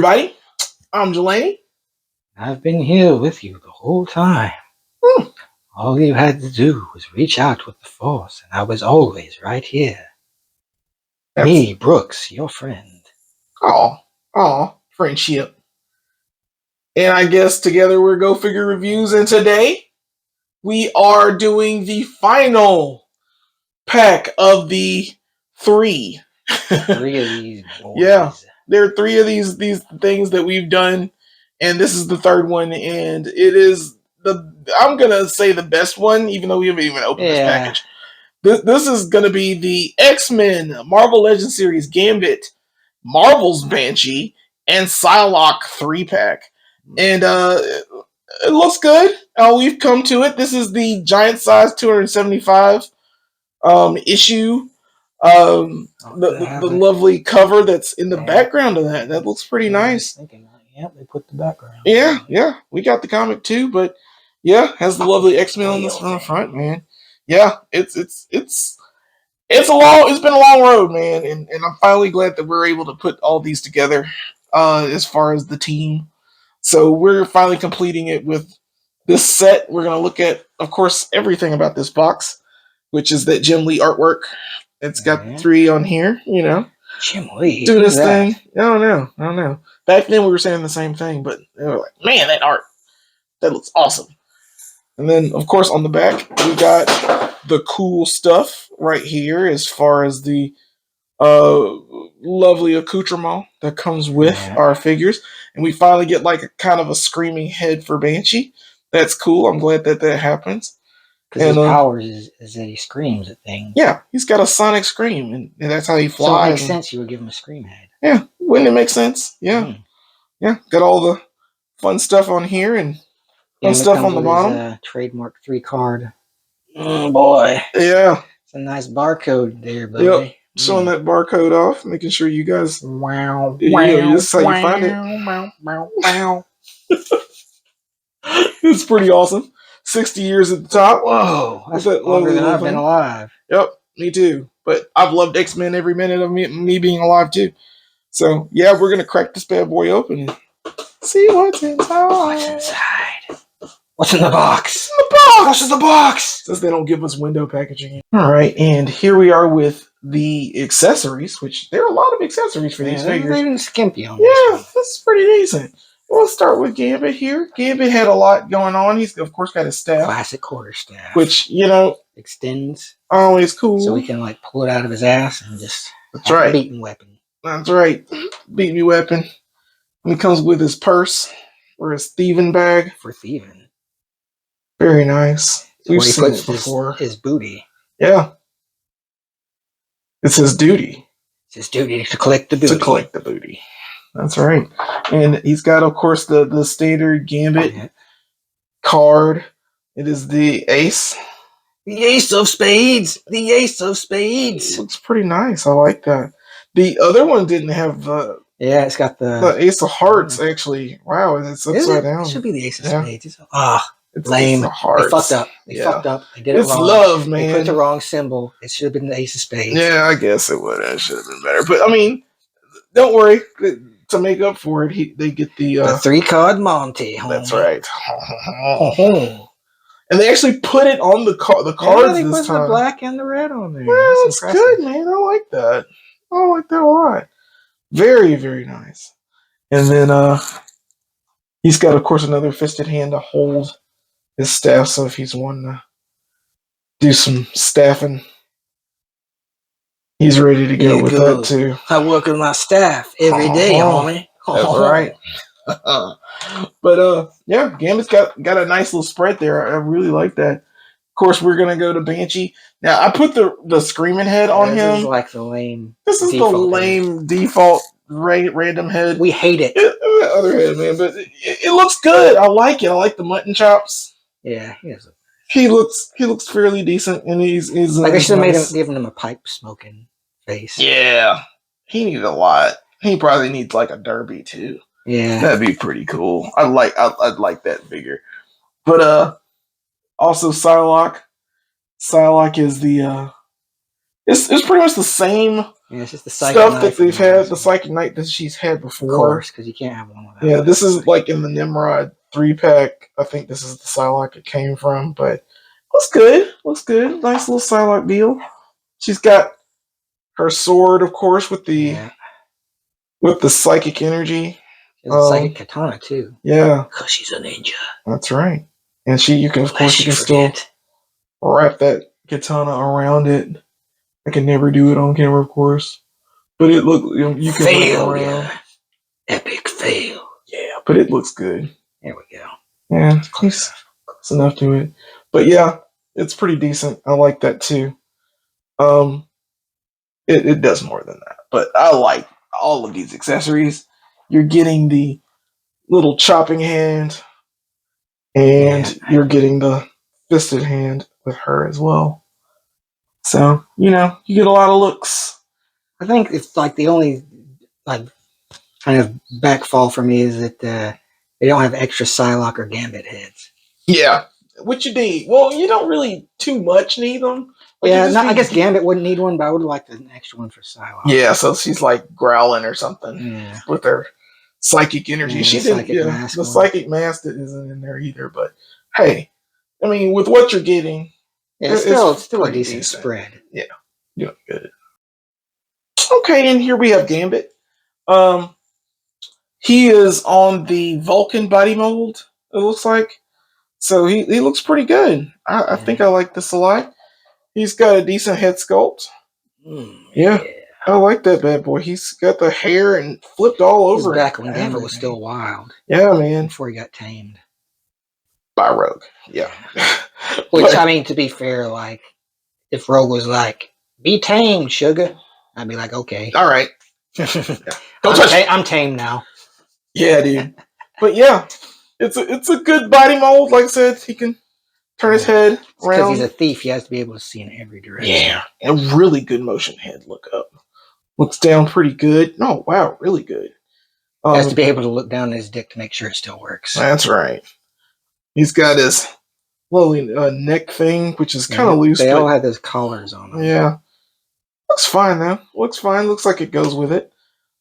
everybody. I'm Jelani. I've been here with you the whole time. All you had to do was reach out with the Force, and I was always right here. Me, Brooks, your friend. Friendship. And I guess together we're Go Figure Reviews, and today we are doing the final pack of the three. Three of these boys. Yeah, there are three of these things that we've done, and this is the third one, and it is I'm gonna say the best one, even though we haven't even opened this package. This is gonna be the X-Men Marvel Legends series Gambit, Marvel's Banshee, and Psylocke 3-pack. And it looks good. We've come to it. This is the giant size 275 issue. The lovely cover that's in the background of that. That looks pretty nice. Yep, they put the background. Yeah. We got the comic too, but yeah, has the lovely X-Men on the front, man. Yeah, it's been a long road, man, and I'm finally glad that we're able to put all these together as far as the team. So we're finally completing it with this set. We're going to look at, of course, everything about this box, which is that Jim Lee artwork. It's got 3 on here, Jim Lee. Doing this thing. I don't know. Back then we were saying the same thing, but they were like, man, that art, that looks awesome. And then, of course, on the back, we got the cool stuff right here as far as the lovely accoutrement that comes with our figures. And we finally get like a kind of a screaming head for Banshee. That's cool. I'm glad that happens. Because his powers is that he screams at things. Yeah, he's got a sonic scream, and that's how he flies. So it makes sense you would give him a scream head. Yeah, wouldn't it make sense? Yeah. Yeah, got all the fun stuff on here and fun stuff on the bottom. His, trademark 3 card. Boy. Yeah. It's a nice barcode there, buddy. Yep. Showing that barcode off, making sure you guys. This is how you find it. It's pretty awesome. 60 years at the top. Whoa, that's longer than I've been alive. Yep, me too. But I've loved X-Men every minute of me being alive too. So yeah, we're gonna crack this bad boy open and see what's inside. What's inside? What's in the box? What's in the box? Since they don't give us window packaging. All right, and here we are with the accessories, which there are a lot of accessories for these figures. They're even skimpy on this is pretty decent. We'll start with Gambit here. Gambit had a lot going on. He's, of course, got his staff. Classic quarterstaff. Which, extends. Always cool. So he can, pull it out of his ass and just... That's right. A beating weapon. That's right. Beating weapon. And he comes with his purse or his thieving bag. For thieving. Very nice. We've seen it before. His booty. Yeah. It's his duty. It's his duty to collect the booty. That's right. And he's got, of course, the standard Gambit card. It is the ace. The ace of spades. The ace of spades. It looks pretty nice. I like that. The other one didn't have the... Yeah, it's got the ace of hearts, actually. Wow, it's upside down. It should be the ace of spades. It's lame. They fucked up. They fucked up. They did it wrong. It's love, man. They put the wrong symbol. It should have been the ace of spades. Yeah, I guess it would. It should have been better. But, I mean, don't worry. To make up for it, they get the 3-card Monty. Homie. That's right. And they actually put it on the cards this time. They put the black and the red on there. Well, that's good, man. I like that. I like that a lot. Very, very nice. And then he's got, of course, another fisted hand to hold his staff. So if he's wanting to do some staffing, he's ready to go with that too. I work with my staff every day, homie. That's right. But yeah, Gambit's got a nice little spread there. I really like that. Of course, we're gonna go to Banshee. Now I put the screaming head on him. This is like the lame. This is the lame default random head. We hate it. Other head, man, but it looks good. I like it. I like the mutton chops. Yeah, he looks fairly decent, and he's like I should have given him a pipe smoking face. Yeah, he needed a lot. He probably needs like a derby too. Yeah, that'd be pretty cool. I'd like that figure. But also Psylocke. Psylocke is the it's pretty much the same Yeah, it's just the psychic stuff knife that they've and had, the psychic knight that she's had before. Of course, because you can't have one without. Yeah, this is like in the Nimrod 3-pack. I think this is the Psylocke it came from, but looks good. Looks good. Nice little Psylocke deal. She's got her sword, of course, with the psychic energy. She has a psychic katana too. Yeah, because she's a ninja. That's right. And you can still wrap that katana around it. I can never do it on camera, of course, but you can fail wrap it around. Epic fail. Yeah, but it looks good. There we go. Yeah, close enough to it. But yeah, it's pretty decent. I like that too. It does more than that, but I like all of these accessories. You're getting the little chopping hand, and you're getting the fisted hand with her as well. So you get a lot of looks. I think it's like the only kind of backfall for me is that they don't have extra Psylocke or Gambit heads. Yeah, what you need? Well, you don't really too much need them. I guess Gambit wouldn't need one, but I would like an extra one for Psylocke. Yeah, so she's like growling or something with her psychic energy. Yeah, she didn't. The psychic mask isn't in there either. But hey, I mean, with what you're getting, it's still a decent spread. Yeah, doing good. Okay, and here we have Gambit. He is on the Vulcan body mold. It looks like, so he looks pretty good. I think I like this a lot. He's got a decent head sculpt. Yeah. I like that bad boy. He's got the hair and flipped all over. Back when Gambit was still wild. Yeah, man. Before he got tamed by Rogue. Yeah. Which, I mean, to be fair, like, if Rogue was like, "Be tamed, sugar," I'd be like, "Okay, all right, I'm tamed now." Yeah, dude. But yeah, it's a good body mold. Like I said, he can turn his head around. Because he's a thief, he has to be able to see in every direction. Yeah, and really good motion head look up. Looks down pretty good. Oh, wow, really good. He has to be able to look down at his dick to make sure it still works. That's right. He's got his little neck thing, which is kind of loose. They all have those collars on them. Yeah. Looks fine, though. Looks fine. Looks like it goes with it.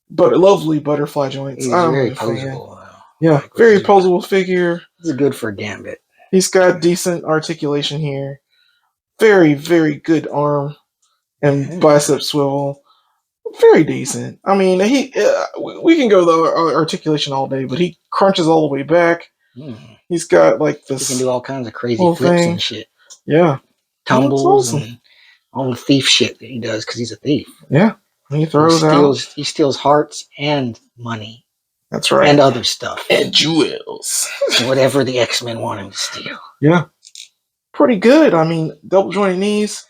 But lovely butterfly joints. He's very posable. Yeah, very posable figure. It's good for Gambit. He's got decent articulation here. Very, very good arm and bicep swivel. Very decent. I mean, we can go the articulation all day, but he crunches all the way back. He's got like this. He can do all kinds of crazy flips and shit. Yeah, tumbles and all the thief shit that he does because he's a thief. Yeah, he steals hearts and money. That's right, and other stuff and jewels, whatever the X-Men want him to steal. Yeah, pretty good. I mean, double jointed knees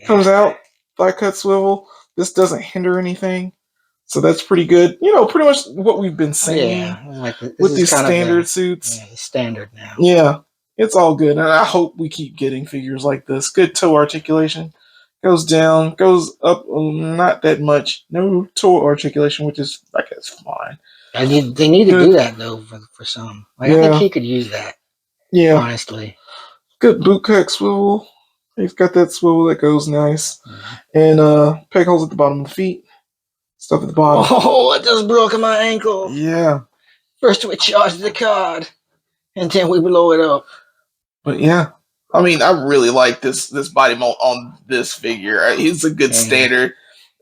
comes out, thigh cut swivel. This doesn't hinder anything, so that's pretty good. Pretty much what we've been saying with these standard suits. Yeah, the standard now. Yeah, it's all good, and I hope we keep getting figures like this. Good toe articulation, goes down, goes up, not that much. No toe articulation, which is I guess fine. They need to do that though for some. I think he could use that. Yeah, honestly, good boot cut swivel. He's got that swivel that goes nice, and peg holes at the bottom of the feet, stuff at the bottom. Oh, I just broke my ankle. Yeah. First we charge the card, and then we blow it up. But yeah, I mean, I really like this body mold on this figure. It's a good standard.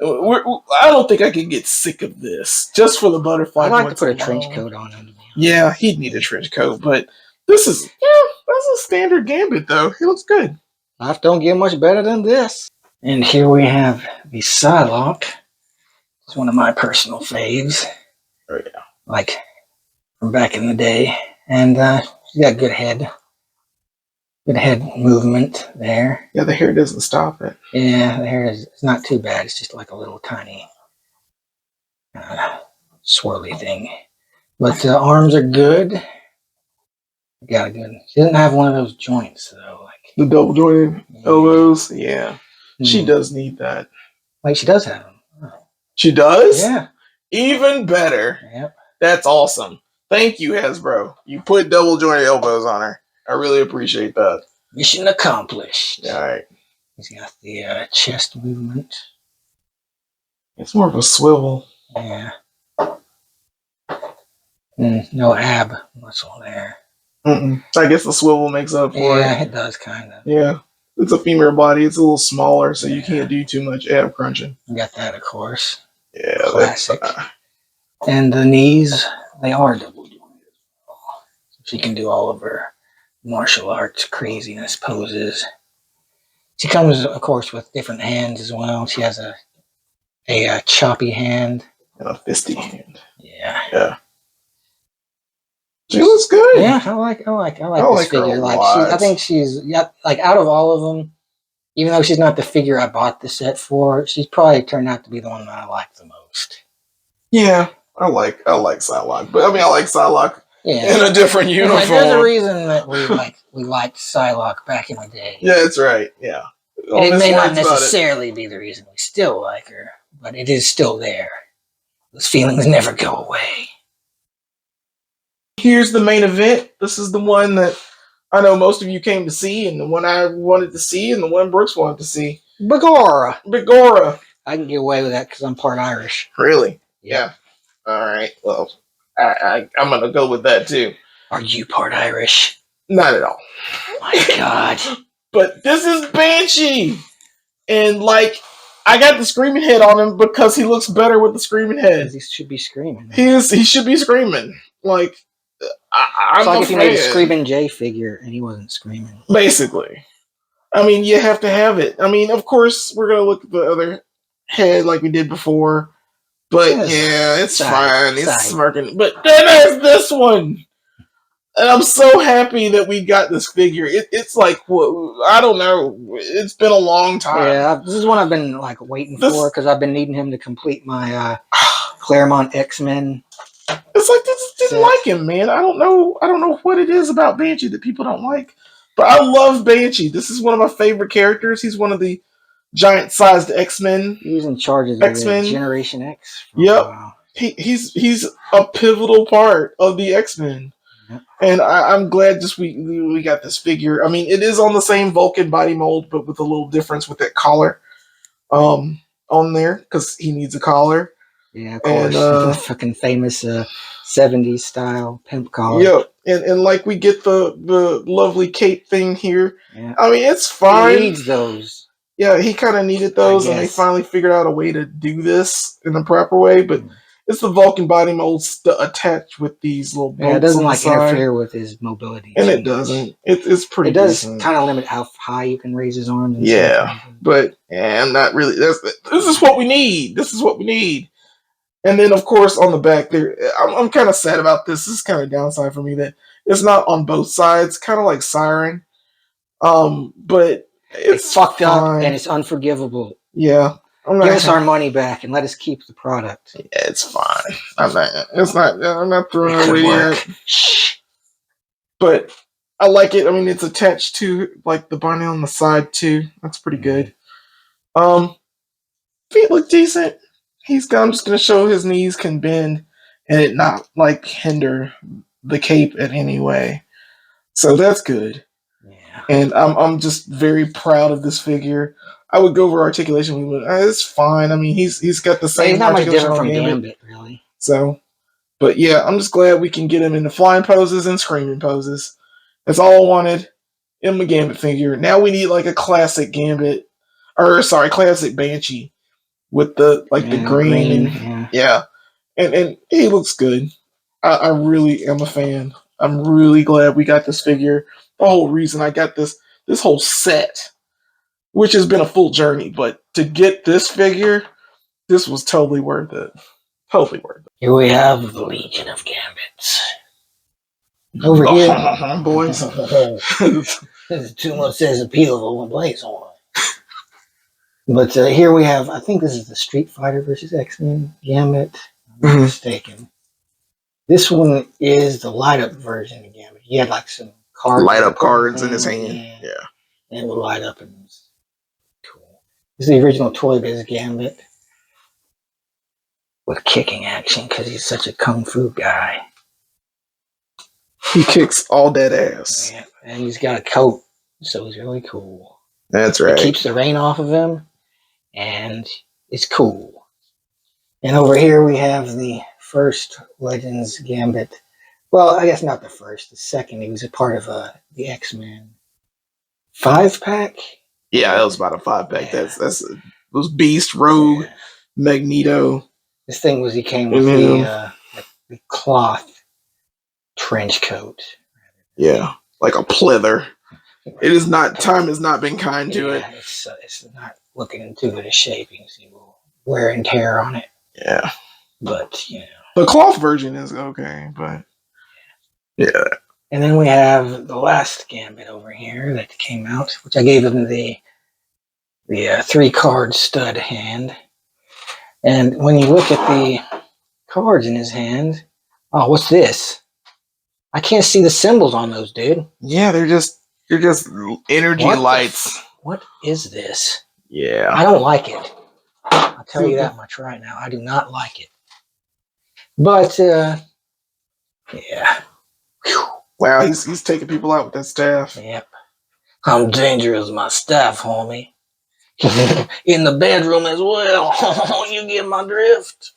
I don't think I can get sick of this just for the butterfly. I'd like to put a trench coat on him. Yeah, he'd need a trench coat, but this is that's a standard Gambit though. He looks good. Life don't get much better than this. And here we have the Psylocke. It's one of my personal faves. Oh yeah, like from back in the day, and she's got good head. Good head movement there. Yeah, the hair doesn't stop it. Yeah, the hair it's not too bad. It's just like a little tiny swirly thing. But the arms are good. Got a good. She doesn't have one of those joints though, like the double jointed elbows. Yeah, she does need that. Like she does have them. Oh. She does. Yeah, even better. Yep, that's awesome. Thank you, Hasbro. You put double jointed elbows on her. I really appreciate that. Mission accomplished. All right. He's got the chest movement. It's more of a swivel. Yeah. No ab muscle there. I guess the swivel makes up for it. Yeah, it does kind of. Yeah. It's a female body. It's a little smaller, so you can't do too much ab crunching. You got that, of course. Yeah, classic. And the knees, they are double jointed. She can do all of her martial arts craziness poses. She comes, of course, with different hands as well. She has a choppy hand and a fisty hand. Yeah. She looks good. Yeah, I like this figure. I think she's like out of all of them, even though she's not the figure I bought the set for, she's probably turned out to be the one that I like the most. Yeah, I like Psylocke, but I mean I like Psylocke in a different uniform. There's a reason that we liked Psylocke back in the day. Yeah, that's right. Yeah, it may not necessarily be the reason we still like her, but it is still there. Those feelings never go away. Here's the main event. This is the one that I know most of you came to see, and the one I wanted to see, and the one Brooks wanted to see. Begorra. I can get away with that because I'm part Irish. Really? Yeah. All right. Well, I'm going to go with that too. Are you part Irish? Not at all. Oh my God. But this is Banshee. And like, I got the screaming head on him because he looks better with the screaming head. He should be screaming. He should be screaming. Like, it's like if you made a Screaming Jay figure and he wasn't screaming. Basically. I mean, you have to have it. I mean, of course, we're going to look at the other head like we did before. But yeah, it's fine. It's smirking. But then there's this one. And I'm so happy that we got this figure. It's like, I don't know. It's been a long time. Yeah, this is one I've been like waiting for because I've been needing him to complete my Claremont X-Men. It's like this didn't like him, man. I don't know what it is about Banshee that people don't like. But I love Banshee. This is one of my favorite characters. He's one of the giant-sized X-Men. He was in charge of X-Men. Generation X. Yep. He's a pivotal part of the X-Men. Yep. And I'm glad we got this figure. I mean, it is on the same Vulcan body mold, but with a little difference with that collar on there, because he needs a collar. Yeah, of course. And, fucking famous 70s style pimp collar. Yep. And like we get the lovely cape thing here. Yeah. I mean, it's fine. He needs those. Yeah, he kind of needed those, and they finally figured out a way to do this in a proper way. But it's the Vulcan body molds attached with these little bolts. Yeah, it doesn't like interfere with his mobility. And it doesn't. It's pretty. It does kind of limit how high you can raise his arms. But I'm not really. This is what we need. This is what we need. And then, of course, on the back there, I'm kind of sad about this. This is kind of a downside for me that it's not on both sides, kind of like Siren. But it's fucked up and it's unforgivable. Yeah. Give us our money back and let us keep the product. Yeah, it's fine. I'm not throwing it away yet. But I like it. I mean, it's attached to like the binding on the side too. That's pretty good. Feet look decent. I'm just gonna show his knees can bend and it not like hinder the cape in any way. So that's good. Yeah. And I'm just very proud of this figure. I would go over articulation, but it's fine. I mean, he's got the same. He's not much different from Gambit, really. So, but yeah, I'm just glad we can get him into flying poses and screaming poses. That's all I wanted in my Gambit figure. Now we need like a classic Gambit, classic Banshee with the the green. And he looks good. I really am a fan. I'm really glad we got this figure. The whole reason I got this whole set, which has been a full journey, but to get this figure, this was totally worth it. Totally worth it. Here we have the Legion of Gambits. Over here, boys. There's too much says appeal of one blaze on. But here we have, I think this is the Street Fighter versus X-Men Gambit. I'm not mistaken. This one is the light-up version of Gambit. He had like some cards. Light-up cards in his hand. Yeah. And it would light up and it was cool. This is the original Toy Biz Gambit. With kicking action because he's such a kung fu guy. He kicks all that ass. Yeah. And he's got a coat, so he's really cool. That's right. It keeps the rain off of him. And it's cool. And over here we have the first Legends Gambit. Well, I guess not the first, the second. He was a part of the X-Men 5-pack. Yeah, that was about a 5-pack. Yeah. That's was Beast, Rogue, Magneto. This thing he came with the cloth trench coat. Yeah, like a pleather. It is not. Time has not been kind to it. It's not looking in too good a shape. You can see wear and tear on it. Yeah, but the cloth version is okay. But yeah. And then we have the last Gambit over here that came out, which I gave him the 3-card stud hand. And when you look at the cards in his hand, oh, what's this? I can't see the symbols on those, dude. Yeah, they're just energy lights. What is this? Yeah. I don't like it. I'll tell you that much right now. I do not like it. But, yeah. Whew. Wow, he's taking people out with that staff. Yep. I'm dangerous as my staff, homie. In the bedroom as well. You get my drift.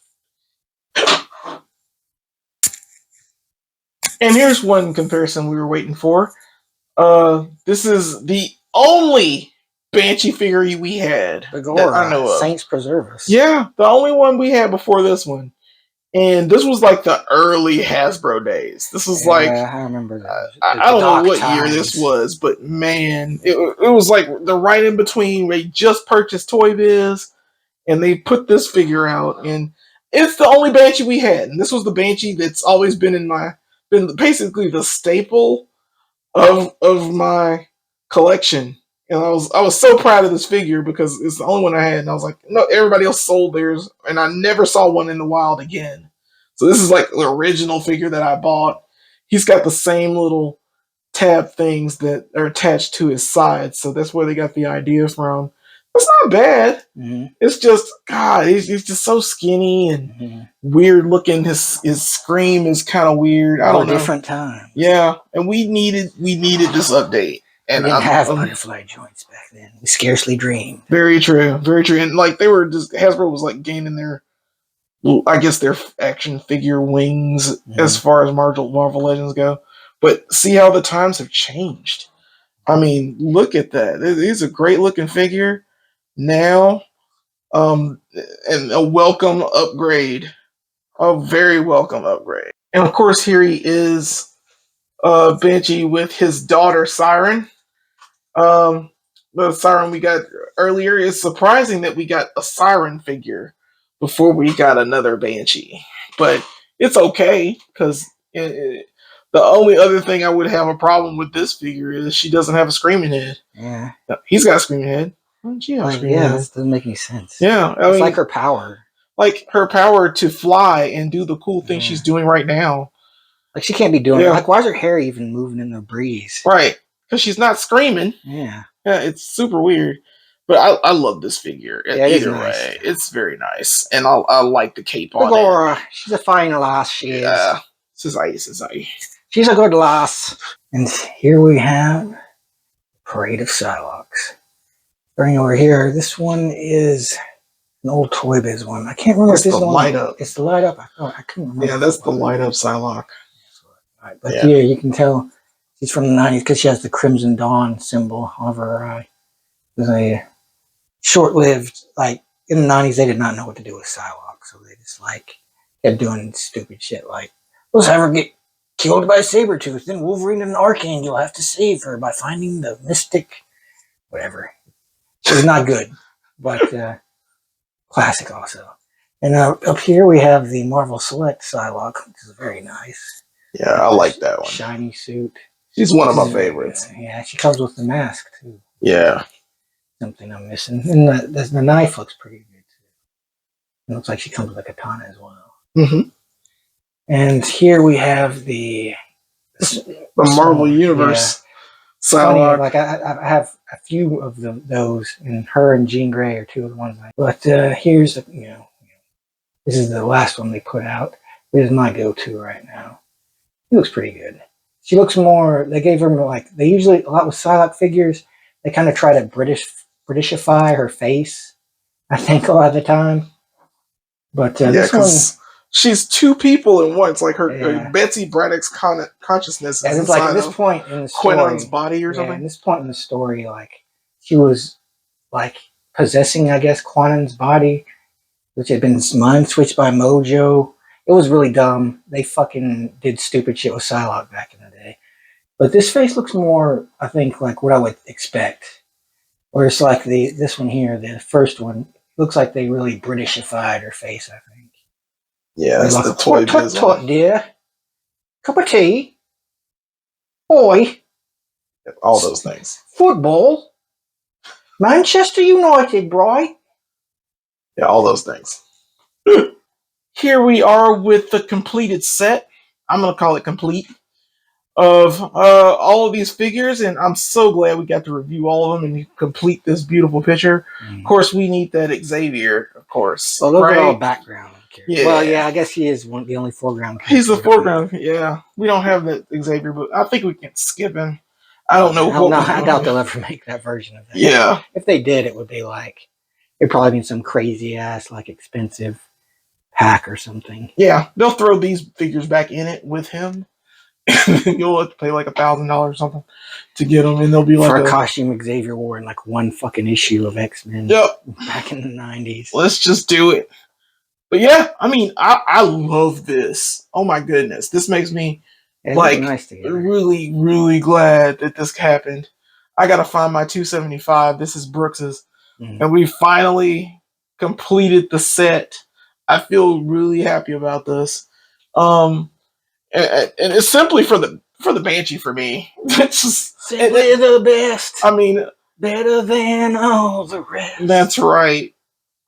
And here's one comparison we were waiting for. This is the only Banshee figure we had. The Gora, I know of. Saints Preserve Us. Yeah, the only one we had before this one. And this was like the early Hasbro days. This was I remember that. I don't know what year this was, but man, it was like the right in between. They just purchased Toy Biz, and they put this figure out, and it's the only Banshee we had. And this was the Banshee that's always been basically the staple of my collection. And I was so proud of this figure because it's the only one I had, and I was like, no, everybody else sold theirs, and I never saw one in the wild again. So this is like the original figure that I bought. He's got the same little tab things that are attached to his sides, so that's where they got the idea from. It's not bad. Mm-hmm. It's just, God, he's just so skinny and weird looking. His scream is kind of weird. I don't know. Different time. Yeah, and we needed this update. And we didn't have butterfly joints back then. We scarcely dreamed. Very true. Very true. And like they were just, Hasbro was like gaining their, I guess, their action figure wings as far as Marvel Legends go. But see how the times have changed. I mean, look at that. It's a great looking figure now. And a welcome upgrade. A very welcome upgrade. And of course, here he is, Banshee with his daughter Siren. The Siren we got earlier. It's surprising that we got a Siren figure before we got another Banshee, but it's okay because the only other thing I would have a problem with this figure is she doesn't have a screaming head. Yeah, he's got a screaming head. Why don't you have a screaming head? This doesn't make any sense. Yeah, it's like her power. Like her power to fly and do the cool thing she's doing right now. Like she can't be doing it. Like why is her hair even moving in the breeze? Right. Because she's not screaming. Yeah. Yeah, it's super weird. But I love this figure. Yeah, either way. It's very nice. And I like the cape on Gora. She's a fine lass, she is. Yeah. She's a good lass. And here we have Parade of Psylocke. Starting over here, this one is an old Toy Biz one. I can't remember if this is the light up. It's the light up. I couldn't remember. Yeah, that's the light up Psylocke. Right, but yeah, you can tell she's from the 90s because she has the Crimson Dawn symbol over her eye. It was a short-lived, like, in the 90s, they did not know what to do with Psylocke, so they just, like, kept doing stupid shit like, let's have her get killed by Sabretooth, then Wolverine and Archangel have to save her by finding the mystic, whatever. It was not good, but classic also. And up here we have the Marvel Select Psylocke, which is very nice. Yeah, I like that one. Shiny suit. She's one of my favorites. Yeah, she comes with the mask, too. Yeah. Something I'm missing. And the knife looks pretty good, too. It looks like she comes with a katana as well. Mm-hmm. And here we have the Marvel Universe Psylocke. Like, I have a few of those, and her and Jean Grey are two of the ones But here's, this is the last one they put out. This is my go-to right now. She looks pretty good. She looks more, they gave her like, they usually, a lot with Psylocke figures, they kind of try to Britishify her face, I think, a lot of the time. But Yeah, this one, because she's two people in one. It's like her Betsy Braddock's consciousness is it's like at inside this of point in the Quinon's story, body or yeah, something. at this point in the story, like she was like possessing, I guess, Quinon's body, which had been mind switched by Mojo. It was really dumb. They fucking did stupid shit with Psylocke back in the day. But this face looks more, I think, like what I would expect. Or it's like this one here, the first one, looks like they really Britishified her face, I think. Yeah, it's Like the a toy tut tut, bism. dear. Cup of tea. Boy. All those things. Football. Manchester United, Bry. Yeah, all those things. Here we are with the completed set. I'm gonna call it complete of all of these figures, and I'm so glad we got to review all of them and complete this beautiful picture. Of course, we need that Xavier, of course. Well, those right? are all background characters. Yeah. Well, yeah, I guess he is the only foreground character. He's the foreground. Yeah, we don't have that Xavier, but I think we can skip him. I don't know what. I doubt they'll ever make that version of that. Yeah. If they did, it would be like it'd probably be some crazy ass like expensive pack or something. Yeah, they'll throw these figures back in it with him. You'll have to pay like $1,000 or something to get them, and they'll be like for a costume Xavier wore in like one fucking issue of X-Men. Yep. Back in the 90s. Let's just do it. But yeah, I mean, I love this. Oh my goodness, this makes me like nice really, really glad that this happened. I gotta find my 275. This is Brooks's, and we finally completed the set. I feel really happy about this. And it's simply for the Banshee for me. It's just simply the best. I mean, better than all the rest. That's right.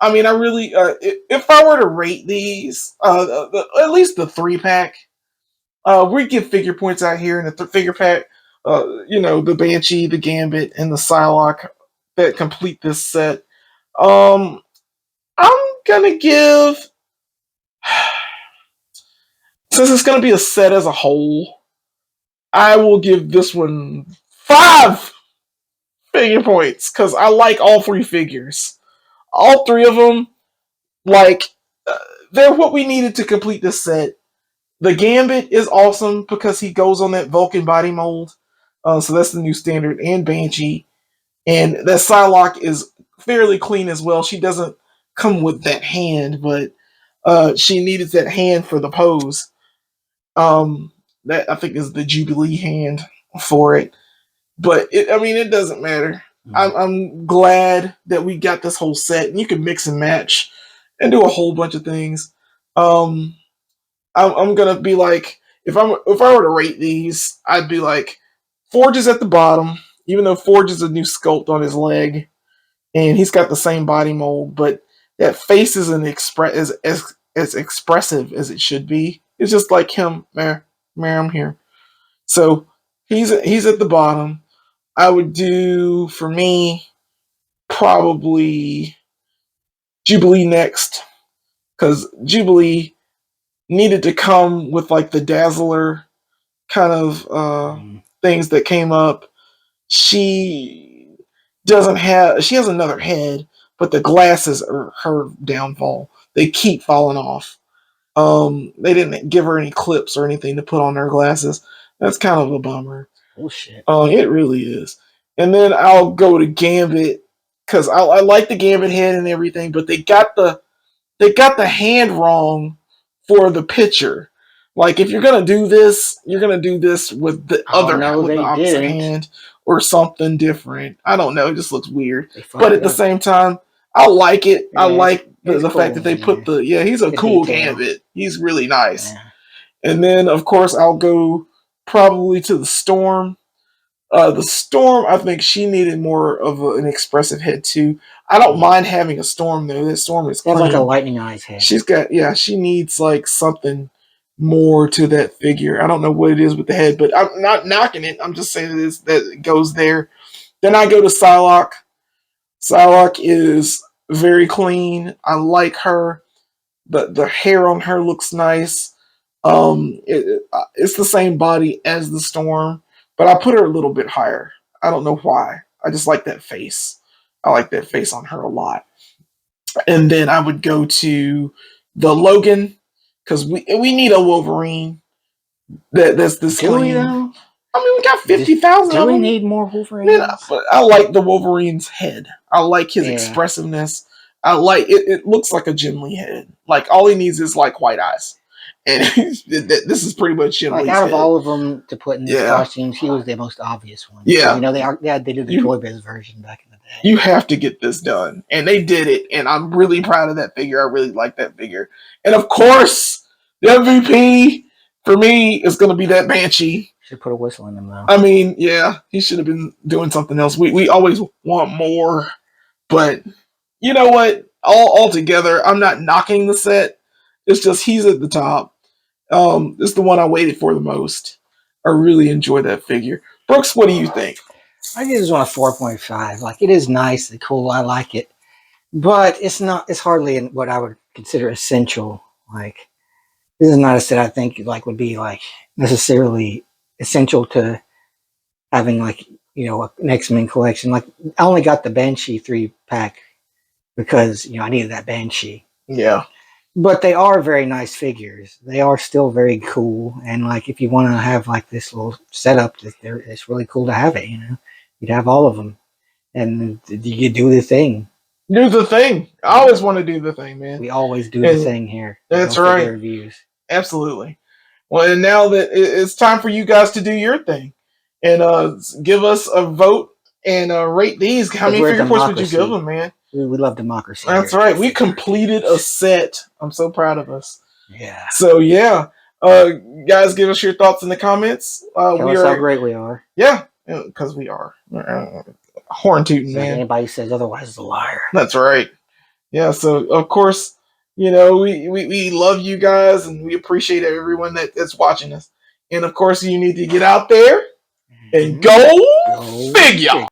I mean, I really, if I were to rate these, at least the 3-pack, we give figure points out here in the figure pack. The Banshee, the Gambit, and the Psylocke that complete this set. I'm gonna give. Since it's going to be a set as a whole, I will give this one 5 figure points because I like all 3 figures. All 3 of them, they're what we needed to complete this set. The Gambit is awesome because he goes on that Vulcan body mold, so that's the new standard, and Banshee. And that Psylocke is fairly clean as well. She doesn't come with that hand, but she needed that hand for the pose. That I think is the Jubilee hand for it, but it doesn't matter. I'm glad that we got this whole set, and you can mix and match and do a whole bunch of things. I'm gonna be like, if I were to rate these, I'd be like, Forge is at the bottom, even though Forge is a new sculpt on his leg, and he's got the same body mold, but that face isn't as expressive as it should be. It's just like him, I'm here. So he's at the bottom. I would do, for me, probably Jubilee next, because Jubilee needed to come with like the Dazzler kind of things that came up. She has another head, but the glasses are her downfall. They keep falling off. They didn't give her any clips or anything to put on her glasses. That's kind of a bummer. Bullshit. It really is. And then I'll go to Gambit because I like the Gambit head and everything, but they got the hand wrong for the picture. Like if you're gonna do this, you're gonna do this with the opposite hand or something different. I don't know. It just looks weird. But at the same time, I like it. Yeah, I like the fact that they put he's a cool Gambit. He's really nice. Yeah. And then of course I'll go probably to the Storm. The Storm, I think she needed more of an expressive head too. I don't mind having a Storm though. This Storm is clean. Like a lightning eyes head. She needs like something more to that figure. I don't know what it is with the head, but I'm not knocking it. I'm just saying that it goes there. Then I go to Psylocke. Psylocke is very clean. I like her. The hair on her looks nice. It's the same body as the Storm, but I put her a little bit higher. I don't know why. I just like that face. I like that face on her a lot. And then I would go to the Logan, because we need a Wolverine that's this Do we clean. though? I mean, we got 50,000 Do of we them. need more Wolverines? Man, but I like the Wolverine's head. I like his expressiveness. I like it. It looks like a Jim Lee head. Like all he needs is like white eyes, and this is pretty much Jim Lee's out of head. all of them to put in these costumes, he was the most obvious one. Yeah, you know they did the Toy Biz version back in the day. You have to get this done, and they did it, and I'm really proud of that figure. I really like that figure, and of course, the MVP for me is going to be that Banshee. Should put a whistle in him though. I mean, yeah, he should have been doing something else. We always want more, but you know what? All together, I'm not knocking the set. It's just he's at the top. It's the one I waited for the most. I really enjoy that figure. Brooks, what do you think? I give this one a 4.5. Like it is nice and cool. I like it, but it's not. It's hardly what I would consider essential. Like this is not a set I think like would be like necessarily essential to having like an X-Men collection. Like I only got the Banshee 3-pack because I needed that Banshee. Yeah. But they are very nice figures. They are still very cool, and like if you want to have like this little setup, it's really cool to have it. You'd have all of them, and you do the thing. Do the thing. I always want to do the thing, man. We always do the thing here. That's right. Reviews. Absolutely. Well, and now that it's time for you guys to do your thing, and give us a vote and rate these. How many figure points would you give them, man? We love democracy. That's right. We completed a set. I'm so proud of us. Yeah. So yeah, guys, give us your thoughts in the comments. Tell us how great we are. Yeah, because we are. Horn tooting, man. Anybody says otherwise is a liar. That's right. Yeah. So of course, we love you guys and we appreciate everyone that's watching us. And of course, you need to get out there and go figure.